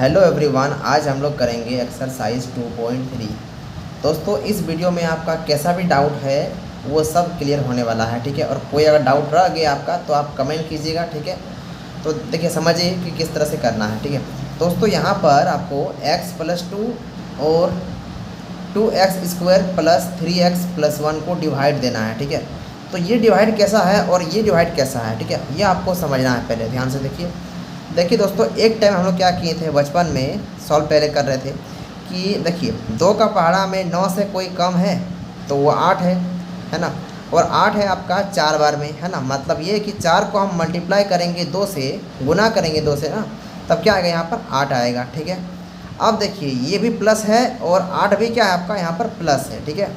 Hello everyone, आज हम लोग करेंगे एक्सरसाइज 2.3। दोस्तों, इस वीडियो में आपका कैसा भी डाउट है वो सब क्लियर होने वाला है, ठीक है। और कोई अगर डाउट रह गया आपका तो आप कमेंट कीजिएगा, ठीक है। तो देखिए, समझिए कि किस तरह से करना है, ठीक है। दोस्तों, यहाँ पर आपको x + 2 और 2x² + 3x + 1 को डिवाइड देना है, ठीक है। तो ये डिवाइड कैसा है और ये डिवाइड कैसा है, ठीक है, ये आपको समझना है। पहले ध्यान से देखिए दोस्तों, एक टाइम हम लोग क्या किए थे बचपन में, सॉल्व पहले कर रहे थे कि देखिए 2 का पहाड़ा में 9 से कोई कम है तो वो 8 है ना। और 8 है आपका 4 बार में, है ना। मतलब ये कि 4 को हम मल्टीप्लाई करेंगे 2 से, गुना करेंगे 2 से ना, तब क्या आएगा यहाँ पर 8 आएगा, ठीक है। अब देखिए ये भी प्लस है और 8 भी क्या है आपका यहाँ पर प्लस है, ठीक है।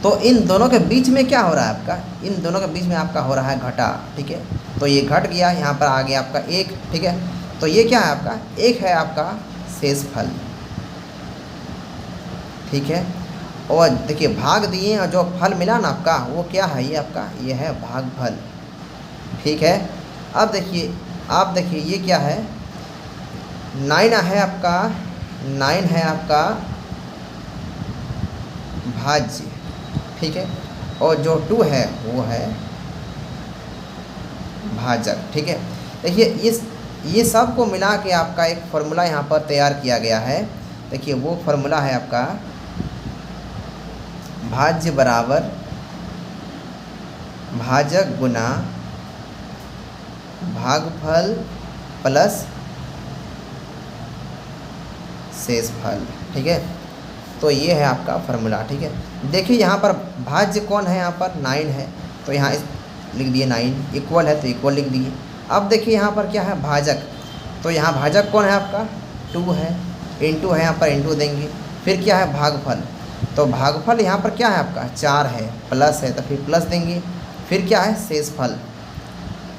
तो इन दोनों के बीच में क्या हो रहा है आपका, इन दोनों के बीच में आपका हो रहा है घटा, ठीक है। तो ये घट गया, यहाँ पर आ गया आपका 1, ठीक है। तो ये क्या है आपका 1 है आपका शेषफल, ठीक है। और देखिए भाग दिए और जो फल मिला ना आपका वो क्या है, ये आपका ये है भागफल, ठीक है। अब देखिए आप देखिए ये क्या है, 9 है आपका, 9 है आपका भाज्य, ठीक है। और जो 2 है वो है भाजक, ठीक है। देखिए ये सब को मिला के आपका एक फार्मूला यहाँ पर तैयार किया गया है। देखिए वो फार्मूला है आपका भाज्य बराबर भाजक गुना भागफल प्लस शेषफल, ठीक है। तो ये है आपका फार्मूला, ठीक है। देखिए यहाँ पर भाज्य कौन है, यहाँ पर 9 है, तो यहाँ लिख दिए 9, इक्वल है तो इक्वल लिख दिए। अब देखिए यहाँ पर क्या है भाजक, तो यहाँ भाजक कौन है आपका 2 है, इंटू है यहाँ पर इंटू देंगे। फिर क्या है भागफल, तो भागफल यहाँ पर क्या है आपका 4 है, प्लस है तो फिर प्लस देंगे। फिर क्या है शेषफल,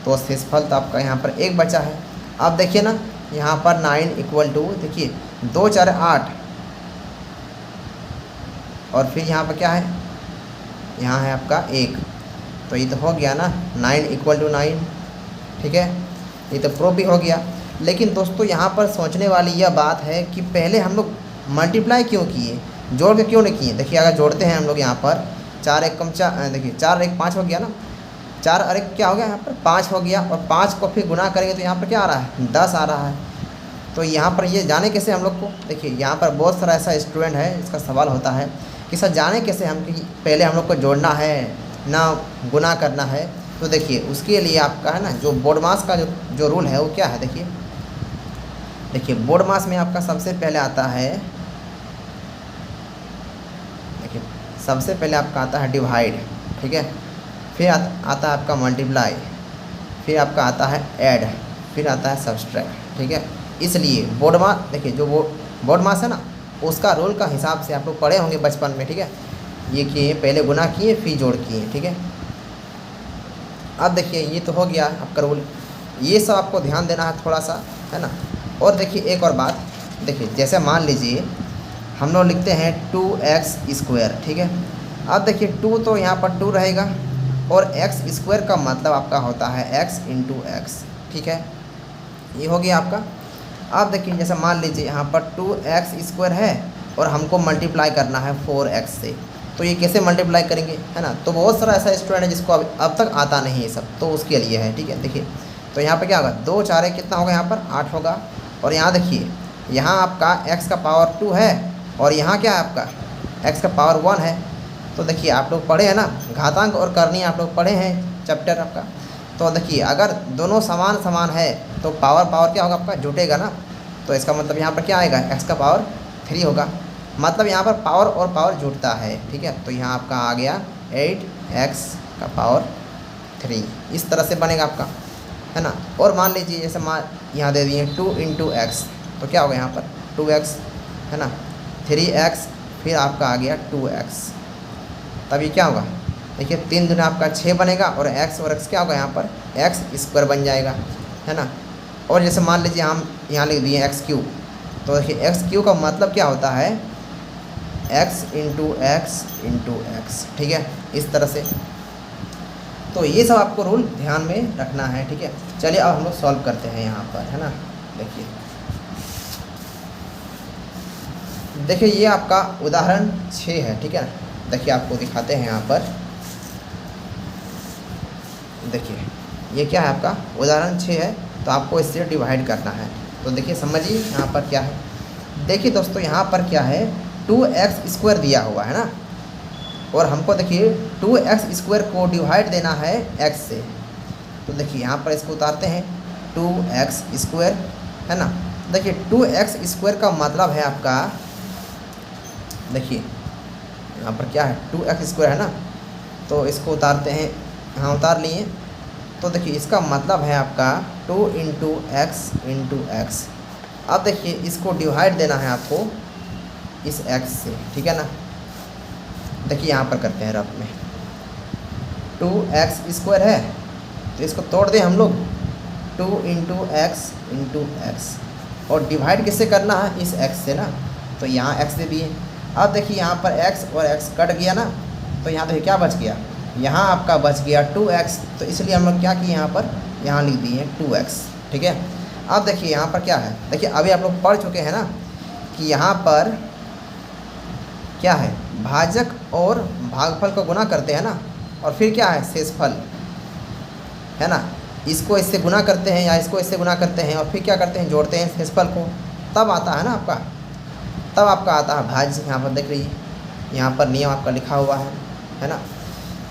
तो शेषफल तो आपका यहाँ पर 1 बचा है। अब देखिए ना यहाँ पर 9 = देखिए 2 4 8, और फिर यहाँ पर क्या है, यहाँ है आपका 1, तो ये तो हो गया ना 9 = 9, ठीक है। ये तो प्रूफ भी हो गया। लेकिन दोस्तों यहाँ पर सोचने वाली यह बात है कि पहले हम लोग मल्टीप्लाई क्यों किए, जोड़ के क्यों नहीं किए। देखिए अगर जोड़ते हैं हम लोग यहाँ पर 4 1 4, देखिए 4 1 5 हो गया ना, 4 और 1 क्या हो गया यहाँ पर 5 हो गया, और 5 को फिर गुना करेंगे तो यहाँ पर क्या आ रहा है 10 आ रहा है। तो यहाँ पर ये जाने कैसे हम लोग को, देखिए यहाँ पर बहुत सारा ऐसा स्टूडेंट है इसका सवाल होता है कि सर जाने कैसे हम कि पहले हम लोग को जोड़ना है ना गुना करना है। तो देखिए उसके लिए आपका है ना जो बोर्डमास का जो रूल है वो क्या है, देखिए बोर्डमास में आपका सबसे पहले आता है, देखिए सबसे पहले आपका आता है डिवाइड, ठीक है। फिर आता है आपका मल्टीप्लाई, फिर आपका आता है ऐड, फिर आता है सब्सट्रैक्ट, ठीक है। इसलिए बोर्डमास, देखिए जो बोर्डमास है ना उसका रोल का हिसाब से आप लोग पढ़े होंगे बचपन में, ठीक है। ये किए पहले गुना किए फिर जोड़ किए, ठीक है। अब देखिए ये तो हो गया आपका रूल, ये सब आपको ध्यान देना है थोड़ा सा, है ना। और देखिए एक और बात, देखिए जैसे मान लीजिए हम लोग लिखते हैं 2x², ठीक है। अब देखिए 2 तो यहाँ पर 2 रहेगा, और x² का मतलब आपका होता है x × x, ठीक है। ये हो गया आपका। अब देखिए जैसे मान लीजिए यहाँ पर 2x² है और हमको मल्टीप्लाई करना है 4x से, तो ये कैसे मल्टीप्लाई करेंगे, है ना। तो बहुत सारा ऐसा स्टूडेंट है जिसको अब तक आता नहीं है सब, तो उसके लिए है, ठीक है। देखिए तो यहाँ पर क्या होगा 2 4 कितना होगा, यहाँ पर 8 होगा। और यहाँ देखिए यहाँ आपका x का पावर 2 है और यहाँ क्या है आपका x का पावर 1 है। तो देखिए आप लोग पढ़े हैं ना घातांक और करनी, आप लोग पढ़े हैं चैप्टर आपका। तो देखिए अगर दोनों समान है तो पावर क्या होगा आपका जुटेगा ना। तो इसका मतलब यहाँ पर क्या आएगा x का पावर 3 होगा, मतलब यहाँ पर पावर और पावर जुटता है, ठीक है। तो यहाँ आपका आ गया 8x का पावर 3, इस तरह से बनेगा आपका, है ना। और मान लीजिए जैसे यहाँ दे दिए 2 × x, तो क्या होगा यहाँ पर 2x, है ना, 3x, फिर आपका आ गया 2x। तब ये क्या होगा, देखिए 3 दूना आपका 6 बनेगा, और x क्या होगा यहाँ पर x² बन जाएगा, है ना। और जैसे मान लीजिए हम यहाँ लिख दिए x3, तो देखिए x3 का मतलब क्या होता है x × x, ठीक है, इस तरह से। तो ये सब आपको रूल ध्यान में रखना है, ठीक है। चलिए अब हम लोग सॉल्व करते हैं यहाँ पर, है ना। देखिए देखिए ये आपका उदाहरण 6 है, ठीक है। देखिए आपको दिखाते हैं यहाँ पर, देखिए ये क्या है आपका उदाहरण 6 है, तो आपको इससे डिवाइड करना है। तो देखिए समझिए यहाँ पर क्या है। देखिए दोस्तों यहाँ पर क्या है, 2x² दिया हुआ है ना, और हमको देखिए 2x² को डिवाइड देना है x से। तो देखिए यहाँ पर इसको उतारते हैं, 2x² है ना। देखिए 2x² का मतलब है आपका, देखिए यहाँ पर क्या है 2x² है ना, तो इसको उतारते हैं, हाँ उतार लिए। तो देखिए इसका मतलब है आपका 2 × x। अब देखिए इसको डिवाइड देना है आपको इस x से, ठीक है ना। देखिए यहाँ पर करते हैं रफ में, 2x² है, तो इसको तोड़ दें हम लोग, 2 × x, और डिवाइड किससे करना है, इस x से ना। तो यहाँ x दे दिए। अब देखिए यहाँ पर x और x कट गया ना, तो यहाँ देखिए क्या बच गया, यहाँ आपका बच गया 2x। तो इसलिए हम लोग क्या किए, यहाँ पर यहाँ लिख दिए 2x, ठीक है। अब देखिए यहाँ पर क्या है, देखिए अभी आप लोग पढ़ चुके हैं ना कि यहाँ पर क्या है, भाजक और भागफल को गुना करते हैं ना, और फिर क्या है, शेषफल है ना। इसको इससे गुना करते हैं या इसको इससे गुना करते हैं, और फिर क्या करते हैं, जोड़ते हैं शेषफल को, तब आता है ना आपका, तब आपका आता है भाज्य। यहाँ पर देख लीजिए, यहाँ पर नियम आपका लिखा हुआ है ना।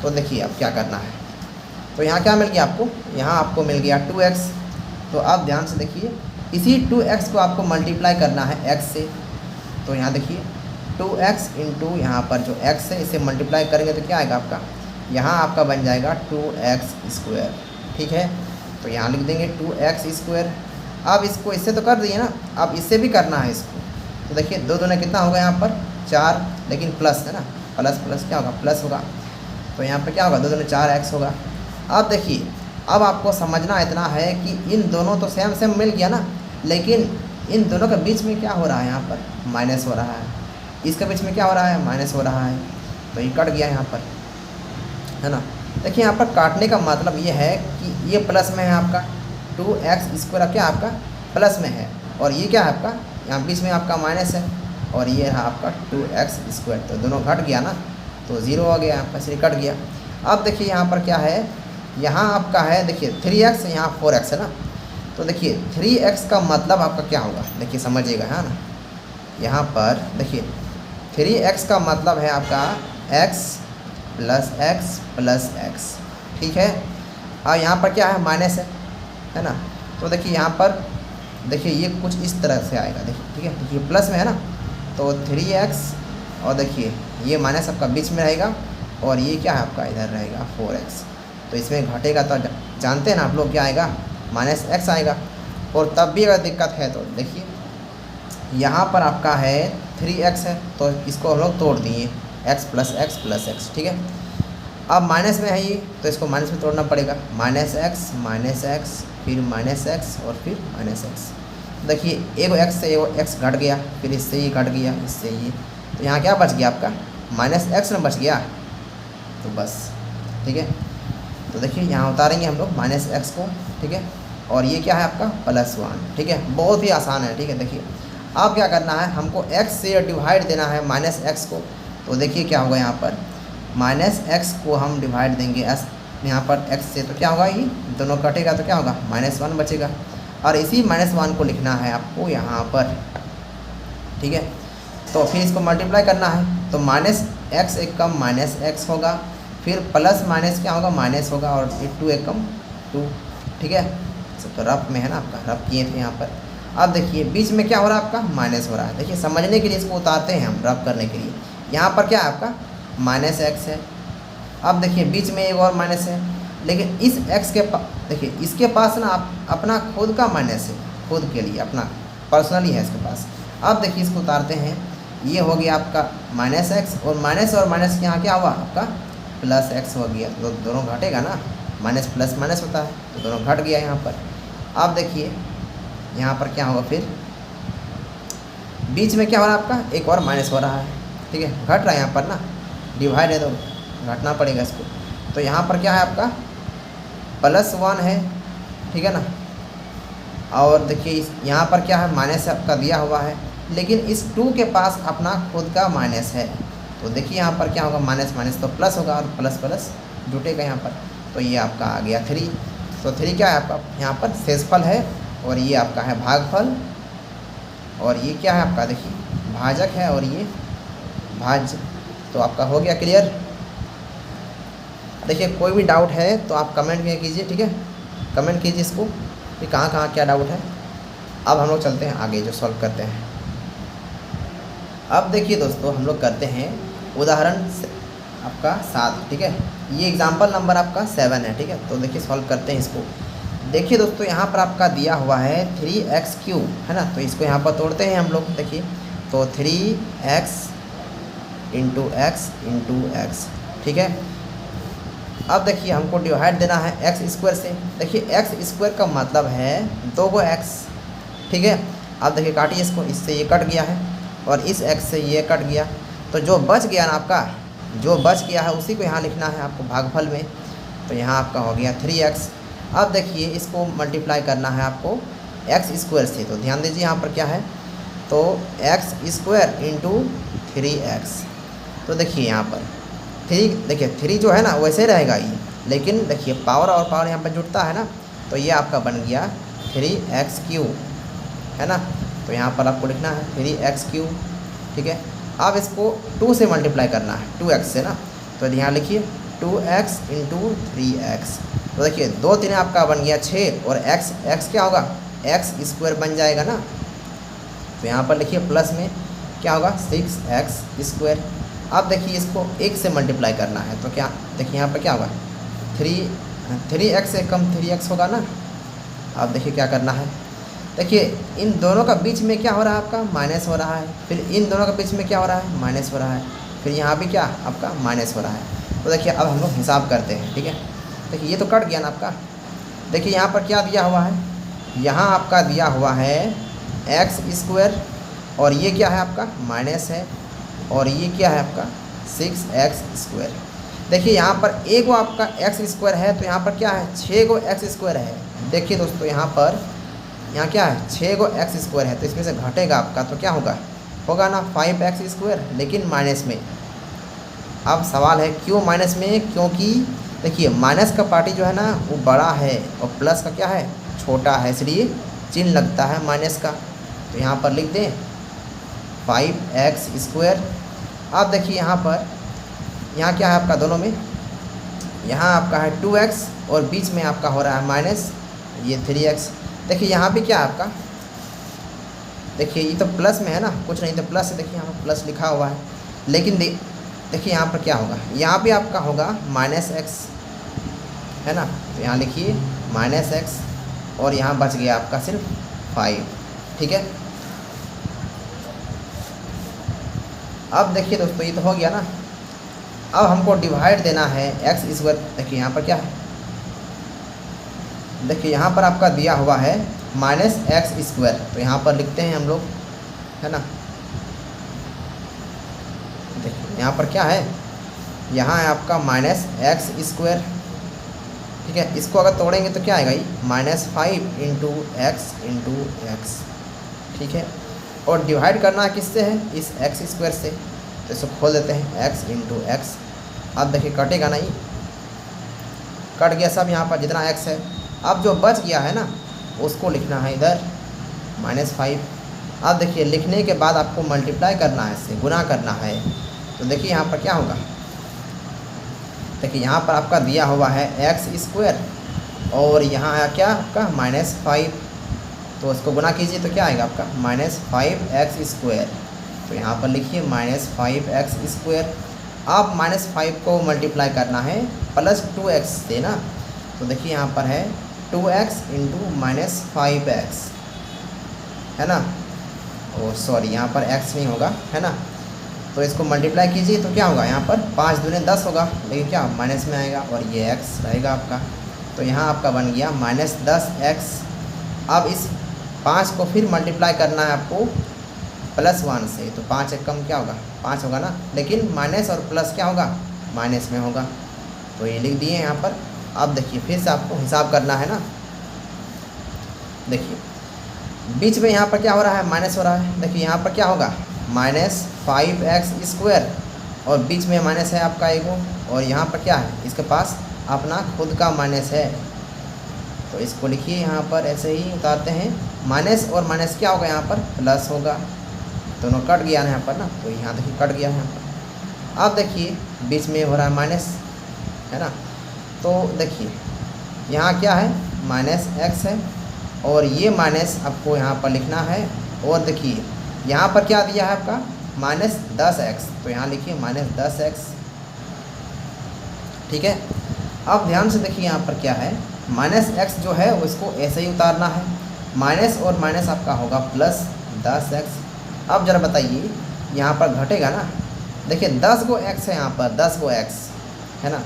तो देखिए अब क्या करना है, तो यहाँ क्या मिल गया आपको, यहाँ आपको मिल गया 2x। तो आप ध्यान से देखिए, इसी 2x को आपको मल्टीप्लाई करना है x से। तो यहाँ देखिए 2x × यहाँ पर जो x है, इसे मल्टीप्लाई करेंगे तो क्या आएगा आपका, यहाँ आपका बन जाएगा 2x², ठीक है। तो यहाँ लिख देंगे 2x²। अब इसको इससे तो कर दिए ना, अब इससे भी करना है इसको। तो देखिए 2 दूने कितना होगा यहाँ पर 4, लेकिन प्लस है ना, प्लस प्लस क्या होगा, प्लस होगा। तो यहाँ पे क्या होगा, 2 दूने 4x होगा। अब देखिए, अब आपको समझना इतना है कि इन दोनों तो सेम सेम मिल गया ना, लेकिन इन दोनों के बीच में क्या हो रहा है, यहाँ पर माइनस हो रहा है, इसके बीच में क्या हो रहा है, माइनस हो रहा है। तो ये कट गया यहाँ पर, है ना। देखिए यहाँ पर काटने का मतलब ये है कि ये प्लस में है आपका 2x² क्या आपका प्लस में है, और ये क्या है आपका यहाँ बीच में आपका माइनस है, और ये रहा आपका 2x²। तो दोनों घट गया ना, तो 0 हो गया आपका, इसलिए कट गया। अब देखिए यहाँ पर क्या है, यहाँ आपका है देखिए 3x, यहाँ 4x है ना। तो देखिए 3x का मतलब आपका क्या होगा, देखिए समझिएगा, है ना। यहाँ पर देखिए 3x का मतलब है आपका x + x, ठीक है। और यहाँ पर क्या है, माइनस है ना। तो देखिए यहाँ पर देखिए ये कुछ इस तरह से आएगा, देखिए, ठीक है। देखिए प्लस में है ना, तो 3x, और देखिए ये माइनस आपका बीच में रहेगा, और ये क्या है आपका इधर रहेगा 4x। तो इसमें घटेगा तो जानते हैं ना आप लोग, क्या आएगा, -x आएगा। और तब भी अगर दिक्कत है तो देखिए यहाँ पर आपका है 3x है, तो इसको हम लोग तोड़ दिए, x + x, ठीक है। अब माइनस में है ये, तो इसको माइनस में तोड़ना पड़ेगा, -x, फिर -x, और फिर -x। देखिए एगो x से एगो x घट गया, फिर इससे ये घट गया, इससे ये, तो यहाँ क्या बच गया आपका -x में बच गया, तो बस, ठीक है। तो देखिए यहाँ उतारेंगे हम लोग -x को, ठीक है। और ये क्या है आपका +1, ठीक है। बहुत ही आसान है, ठीक है। देखिए अब क्या करना है, हमको x से डिवाइड देना है -x को। तो देखिए क्या होगा, यहाँ पर -x को हम डिवाइड देंगे s यहाँ पर x से, तो क्या होगा, ये दोनों कटेगा तो क्या होगा, -1 बचेगा। और इसी -1 को लिखना है आपको यहाँ पर, ठीक है। तो फिर इसको मल्टीप्लाई करना है, तो -x एक कम -x होगा, फिर प्लस माइनस क्या होगा, माइनस होगा, और 2 एक कम 2, ठीक है। तो रफ में है ना, आपका रफ किए थे यहाँ पर। अब देखिए बीच में क्या हो रहा है, आपका माइनस हो रहा है। देखिए समझने के लिए इसको उतारते हैं हम रफ करने के लिए। यहाँ पर क्या है आपका -x है। अब देखिए बीच में एक और माइनस है, लेकिन इस x के देखिए इसके पास ना आप अपना खुद का माइनस है, खुद के लिए अपना पर्सनली है इसके पास। अब देखिए इसको उतारते हैं, ये हो गया आपका -x, और माइनस के यहाँ क्या हुआ आपका +x हो गया। तो दोनों घटेगा ना, माइनस प्लस माइनस होता है, तो दोनों घट गया यहाँ पर। अब देखिए यहाँ पर क्या होगा, फिर बीच में क्या हो रहा है आपका, एक और माइनस हो रहा है, ठीक है। घट रहा है यहाँ पर ना, डिवाइड है तो घटना पड़ेगा इसको। तो यहाँ पर क्या है आपका +1 है, ठीक है ना। और देखिए यहाँ पर क्या है, माइनस आपका दिया हुआ है, लेकिन इस 2 के पास अपना खुद का माइनस है। तो देखिए यहाँ पर क्या होगा, माइनस माइनस तो प्लस होगा और प्लस प्लस जुटेगा यहाँ पर। तो ये आपका आ गया 3। तो 3 क्या है आपका यहाँ पर शेषफल है, और ये आपका है भागफल, और ये क्या है आपका देखिए भाजक है, और ये भाज्य। तो आपका हो गया क्लियर। देखिए कोई भी डाउट है तो आप कमेंट में कीजिए, ठीक है, कमेंट कीजिए इसको कि कहाँ कहाँ क्या डाउट है। अब हम लोग चलते हैं आगे जो सॉल्व करते हैं। अब देखिए दोस्तों हम लोग करते हैं उदाहरण आपका 7, ठीक है। ये एग्जाम्पल नंबर आपका 7 है, ठीक है। तो देखिए सॉल्व करते हैं इसको। देखिए दोस्तों यहाँ पर आपका दिया हुआ है 3x³ है ना। तो इसको यहाँ पर तोड़ते हैं हम लोग। देखिए तो 3x इंटू x, ठीक है। अब देखिए हमको डिवाइड देना है x² से। देखिए x² का मतलब है 2 x, ठीक है। अब देखिए काटिए इसको, इससे ये कट गया है और इस x से ये कट गया। तो जो बच गया ना आपका, जो बच गया है उसी को यहाँ लिखना है आपको भागफल में। तो यहाँ आपका हो गया 3x। अब देखिए इसको मल्टीप्लाई करना है आपको x² से। तो ध्यान दीजिए यहाँ पर क्या है, तो x² इंटू 3x। तो देखिए यहाँ पर 3, देखिए 3 जो है ना वैसे रहेगा ये, लेकिन देखिए पावर और पावर यहाँ पर जुड़ता है ना। तो ये आपका बन गया 3x³ है ना। तो यहाँ पर आपको लिखना है 3x³, ठीक है। अब इसको 2 से मल्टीप्लाई करना है, 2x से ना। तो यहाँ लिखिए 2x इंटू 3x। तो देखिए 2 3 आपका बन गया 6, और x क्या होगा, x² बन जाएगा ना। तो यहाँ पर लिखिए प्लस में क्या होगा 6x²। अब देखिए इसको 1 से मल्टीप्लाई करना है। तो क्या देखिए यहाँ पर क्या होगा 3x से कम 3x होगा ना। अब देखिए क्या करना है, देखिए इन दोनों का बीच में क्या हो रहा है आपका माइनस हो रहा है, फिर इन दोनों का बीच में क्या हो रहा है माइनस हो रहा है, फिर यहाँ भी क्या आपका माइनस हो रहा है। तो देखिए अब हम लोग हिसाब करते हैं, ठीक है। देखिए ये तो कट गया ना आपका। देखिए यहाँ पर क्या दिया हुआ है, यहाँ आपका दिया हुआ है x², और ये क्या है आपका माइनस है, और ये क्या है आपका 6x²। देखिए यहाँ पर एक वो आपका x² है, तो यहाँ पर क्या है 6 गो x² है। देखिए दोस्तों यहाँ क्या है 6 गो x² है, तो इसमें से घटेगा आपका तो क्या होगा ना 5x², लेकिन माइनस में। अब सवाल है क्यों माइनस में, क्योंकि देखिए माइनस का पार्टी जो है ना वो बड़ा है और प्लस का क्या है छोटा है, इसलिए चिन्ह लगता है माइनस का। तो यहाँ पर लिख दें 5x²। अब देखिए यहाँ क्या है आपका दोनों में, यहाँ आपका है 2x और बीच में आपका हो रहा है माइनस ये 3x। देखिए यहाँ भी क्या है आपका, देखिए ये तो प्लस में है ना, कुछ नहीं तो प्लस है। देखिए यहाँ प्लस लिखा हुआ है, लेकिन देखिए यहाँ पर क्या होगा, यहाँ भी आपका होगा -x है ना। तो यहाँ लिखिए -x, और यहाँ बच गया आपका सिर्फ 5, ठीक है। अब देखिए दोस्तों ये तो हो गया ना। अब हमको डिवाइड देना है x²। देखिए यहाँ पर क्या है, देखिए यहाँ पर आपका दिया हुआ है -x²। तो यहाँ पर लिखते हैं हम लोग, है ना। देखिए यहाँ पर क्या है, यहाँ है आपका -x², ठीक है। इसको अगर तोड़ेंगे तो क्या आएगा ये -5 इंटू x, ठीक है। और डिवाइड करना किससे है, इस x² से। तो इसको खोल देते हैं x इंटू x। अब देखिए कटेगा नहीं, कट गया सब यहाँ पर जितना x है। अब जो बच गया है ना उसको लिखना है इधर -5। अब देखिए लिखने के बाद आपको मल्टीप्लाई करना है, इससे गुना करना है। तो देखिए यहाँ पर क्या होगा, देखिए यहाँ पर आपका दिया हुआ है x², और यहाँ आया क्या आपका -5। तो उसको गुना कीजिए तो क्या आएगा आपका -5x²। तो यहाँ पर लिखिए -5x²। अब -5 को मल्टीप्लाई करना है +2x से ना। तो देखिए यहाँ पर है 2x इंटू -5x, है ना। ओ सॉरी यहाँ पर x नहीं होगा, है ना। तो इसको मल्टीप्लाई कीजिए तो क्या होगा, यहाँ पर 5 दूने 10 होगा, लेकिन क्या माइनस में आएगा और ये x रहेगा आपका। तो यहाँ आपका बन गया -10x। अब इस 5 को फिर मल्टीप्लाई करना है आपको +1 से। तो 5 एक कम क्या होगा 5 होगा ना, लेकिन माइनस और प्लस क्या होगा माइनस में होगा। तो ये लिख दिए यहाँ पर। अब देखिए फिर से आपको हिसाब करना है ना। देखिए बीच में यहाँ पर क्या हो रहा है, माइनस हो रहा है। देखिए यहाँ पर क्या होगा, -5x², और बीच में माइनस है आपका एगो, और यहाँ पर क्या है, इसके पास अपना खुद का माइनस है। तो इसको लिखिए यहाँ पर ऐसे ही उतारते हैं, माइनस और माइनस क्या होगा, यहाँ पर प्लस होगा। दोनों कट गया ना यहाँ पर ना, तो यहाँ देखिए कट गया है यहाँ पर। अब देखिए बीच में हो रहा है माइनस, है ना। तो देखिए यहाँ क्या है, -x है, और ये माइनस आपको यहाँ पर लिखना है। और देखिए यहाँ पर क्या दिया है आपका, -10x, तो यहाँ लिखिए -10x, ठीक है। अब ध्यान से देखिए यहाँ पर क्या है, -x जो है उसको ऐसे ही उतारना है, माइनस और माइनस आपका होगा +10x। अब ज़रा बताइए यहाँ पर घटेगा ना, देखिए 10 गो x है यहाँ पर, 10 गो x है ना,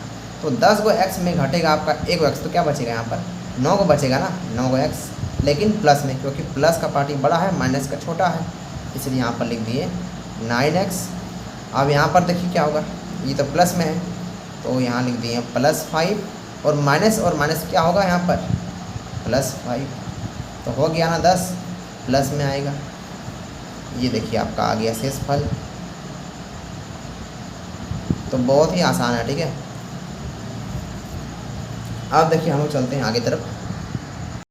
तो 10 गो x में घटेगा आपका 1 गो x, तो क्या बचेगा यहाँ पर, 9 गो बचेगा ना, 9 गो x, लेकिन प्लस में, क्योंकि प्लस का पार्टी बड़ा है, माइनस का छोटा है, इसलिए यहाँ पर लिख दिए 9x। अब यहाँ पर देखिए क्या होगा, ये तो प्लस में है, तो यहाँ लिख दिए +5, और माइनस क्या होगा यहाँ पर, +5, तो हो गया ना 10, प्लस में आएगा। ये देखिए आपका आ गया शेषफल। तो बहुत ही आसान है, ठीक है। अब देखिए हम लोग चलते हैं आगे तरफ।